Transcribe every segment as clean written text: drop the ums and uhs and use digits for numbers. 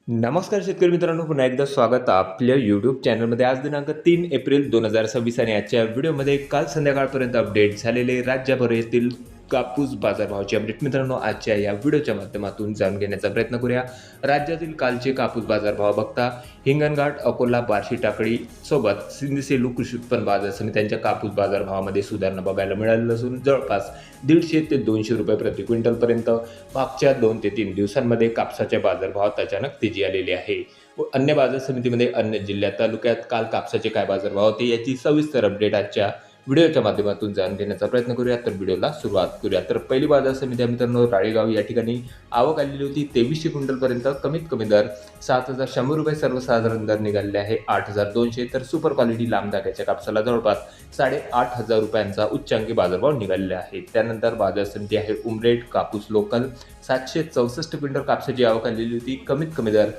नमस्कार शेतकरी मित्रांनो, पुन्हा एकदा स्वागत आपल्या यूट्यूब चॅनलमध्ये. आज दिनांक 3 एप्रिल 2026 आणि आजच्या व्हिडिओमध्ये काल संध्याकाळपर्यंत अपडेट झालेले राज्यभरातील कापूस बाजारभावाचे अपडेट मित्रांनो आजच्या या व्हिडिओच्या माध्यमातून जाणून घेण्याचा प्रयत्न करूया. राज्यातील कालचे कापूस बाजारभाव बघता हिंगणघाट, अकोला, बार्शी, टाकळी सोबत सिंधी सेलू कृषी उत्पन्न बाजार समित्यांच्या कापूस बाजारभावामध्ये सुधारणा बघायला मिळाली असून जवळपास 150 ते 200 रुपये प्रति क्विंटलपर्यंत मागच्या 2 ते 3 दिवसांमध्ये कापसाच्या बाजारभावात अचानक तेजी आलेली आहे. अन्य बाजार समितीमध्ये अन्य जिल्ह्यात तालुक्यात काल कापसाचे काय बाजारभाव होते याची सविस्तर अपडेट आजच्या व्हिडिओच्या माध्यमातून जाणून घेण्याचा प्रयत्न करूया. तर व्हिडिओला सुरुवात करूया. तर पहिली बाजार समिती मित्रांनो राळेगाव या ठिकाणी आवक आलेली होती 2300 क्विंटलपर्यंत. कमीत कमी दर 7100 रुपये सर्वसाधारण दर निघालेले आहे 8200. तर सुपर क्वालिटी लांब धाग्याच्या कापसाला जवळपास 8500 रुपयांचा उच्चांकी बाजारभाव निघालेला आहे. त्यानंतर बाजार समिती आहे उमरेड कापूस लोकल 764 क्विंटल कापसाची आवक आलेली होती. कमीत कमी दर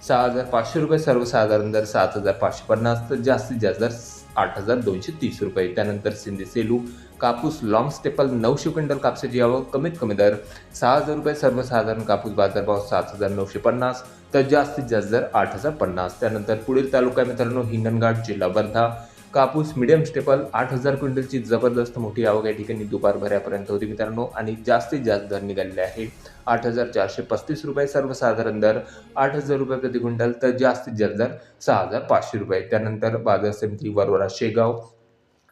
6500 रुपये सर्वसाधारण दर 7550. तर जास्तीत जास्त दर 8230 रुपये. त्यानंतर सिंधी सेलू कापूस लॉंग स्टेपल 900 क्विंटल कापसाची आवक. कमीत कमी दर 6000 रुपये सर्वसाधारण कापूस बाजारभाव 7950. तर जास्तीत जास्त दर 8050. त्यानंतर पुढील तालुका मित्रांनो हिंगणघाट जिल्हा वर्धा कापूस मीडियम स्टेपल 8000 क्विंटलची जबरदस्त मोठी आवक या ठिकाणी दुपारभरापर्यंत होती मित्रांनो आणि जास्तीत जास्त दर निघालेले आहे 8435 रुपये सर्वसाधारण दर 8000 रुपये प्रति क्विंटल. तर जास्तीत जास्त दर 6500 रुपये. त्यानंतर बाजार समिती वरवरा शेगाव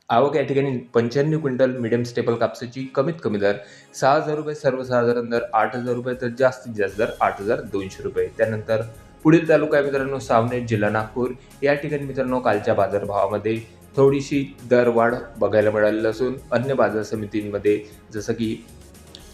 आवक या ठिकाणी 95 क्विंटल मीडियम स्टेपल कापसाची. कमीत कमी दर 6000 रुपये सर्वसाधारण दर 8000 रुपये. तर जास्तीत जास्त दर 8200 रुपये. त्यानंतर पुढील तालुका मित्रांनो सावनेर जिल्हा नागपूर या ठिकाणी मित्रांनो कालच्या बाजारभावामध्ये थोडीशी दरवाढ बघायला मिळालेली असून अन्य बाजार समितींमध्ये जसं की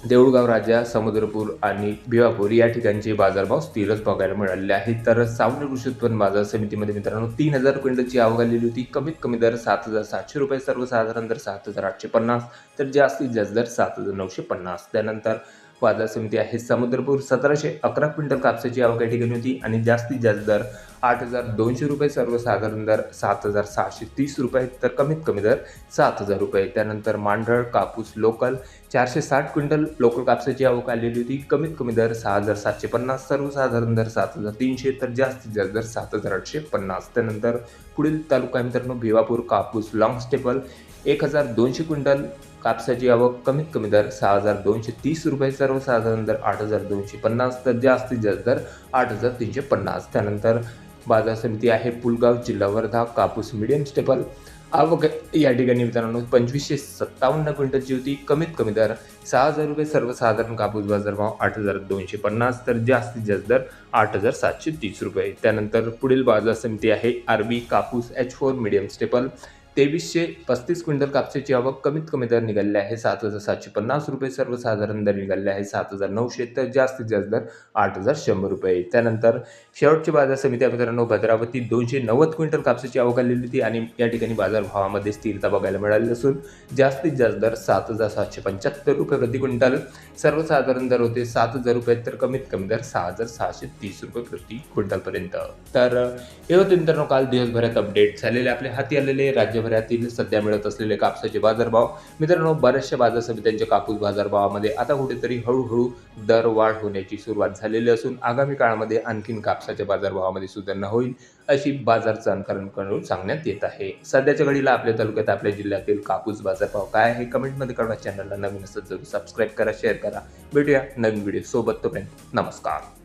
देऊळगाव राजा, समुद्रपूर आणि भिवापूर या ठिकाणचे बाजारभाव स्थिरच बघायला मिळालेले आहेत. तर सावनेर कृषी उत्पन्न बाजार समितीमध्ये मित्रांनो 3000 क्विंटलची आवक आलेली होती. कमीत कमी दर 7700 रुपये सर्वसाधारण दर 7850. तर जास्तीत जास्त दर 7950. त्यानंतर बाजार समिती आहे समुद्रपूर 1711 क्विंटल कापसाची आवक या ठिकाणी होती आणि जास्तीत जास्त दर 8200 रुपये सर्वसाधारण दर 7630 रुपये. तर कमीत कमी दर 7000 रुपये. त्यानंतर मांढळ कापूस लोकल 460 क्विंटल लोकल कापसाची आवक आलेली होती. कमीत कमी दर 6750 सर्वसाधारण दर 7300. तर जास्तीत जास्त दर 7850. त्यानंतर पुढील तालुका मित्रांनो भिवापूर कापूस लॉंग स्टेपल 1200 क्विंटल कापसाची आवक. कमीत कमी दर 6230 रुपये सर्वसाधारण दर 8250. तर जास्तीत जास्त दर 8350. त्यानंतर बाजार समिती आहे पुलगाव जिल्हा वर्धा कापूस मीडियम स्टेपल आवक या ठिकाणी मित्रांनो 2557 क्विंटलची होती. कमीत कमी दर 6000 रुपये सर्वसाधारण कापूस बाजारभाव 8250. तर जास्तीत जास्त दर 8730 रुपये. त्यानंतर पुढील बाजार समिती आहे आरबी कापूस H4 मीडियम स्टेपल 2335 क्विंटल कापसाची आवक. कमीत कमी दर निघालेले आहे 7750 रुपये सर्वसाधारण दर निघालेले आहे 7900. तर जास्तीत जास्त दर 8100 रुपये. त्यानंतर शेवटची बाजार समिती मित्रांनो भद्रावती 290 क्विंटल कापसाची आवक आलेली होती आणि या ठिकाणी बाजारभावामध्ये स्थिरता बघायला मिळाली असून जास्तीत जास्त दर 7775 रुपये प्रति क्विंटल सर्वसाधारण दर होते 7000 रुपये. तर कमीत कमी दर 6630 रुपये प्रति क्विंटलपर्यंत. तर हे होते मित्रांनो काल दिवसभरात अपडेट झालेले आपल्या हाती आलेले राज्यभरातील सध्या मिळत असलेले कापसाचे बाजारभाव. मित्रांनो बऱ्याचशा बाजार समित्यांच्या कापूस बाजारभावामध्ये आता कुठेतरी हळूहळू दरवाढ होण्याची सुरुवात झालेली असून आगामी काळामध्ये आणखीन कापसाच्या बाजारभावामध्ये सुधारणा होईल अशी बाजार जाणकारांकडून सांगण्यात येत आहे. सध्याच्या घडीला आपल्या तालुक्यात आपल्या जिल्ह्यातील कापूस बाजारभाव काय आहे कमेंटमध्ये कळवा. चॅनलला नवीन असेल जरूर सबस्क्राईब करा, शेअर करा. भेटूया नवीन व्हिडिओ सोबत. तोपर्यंत नमस्कार.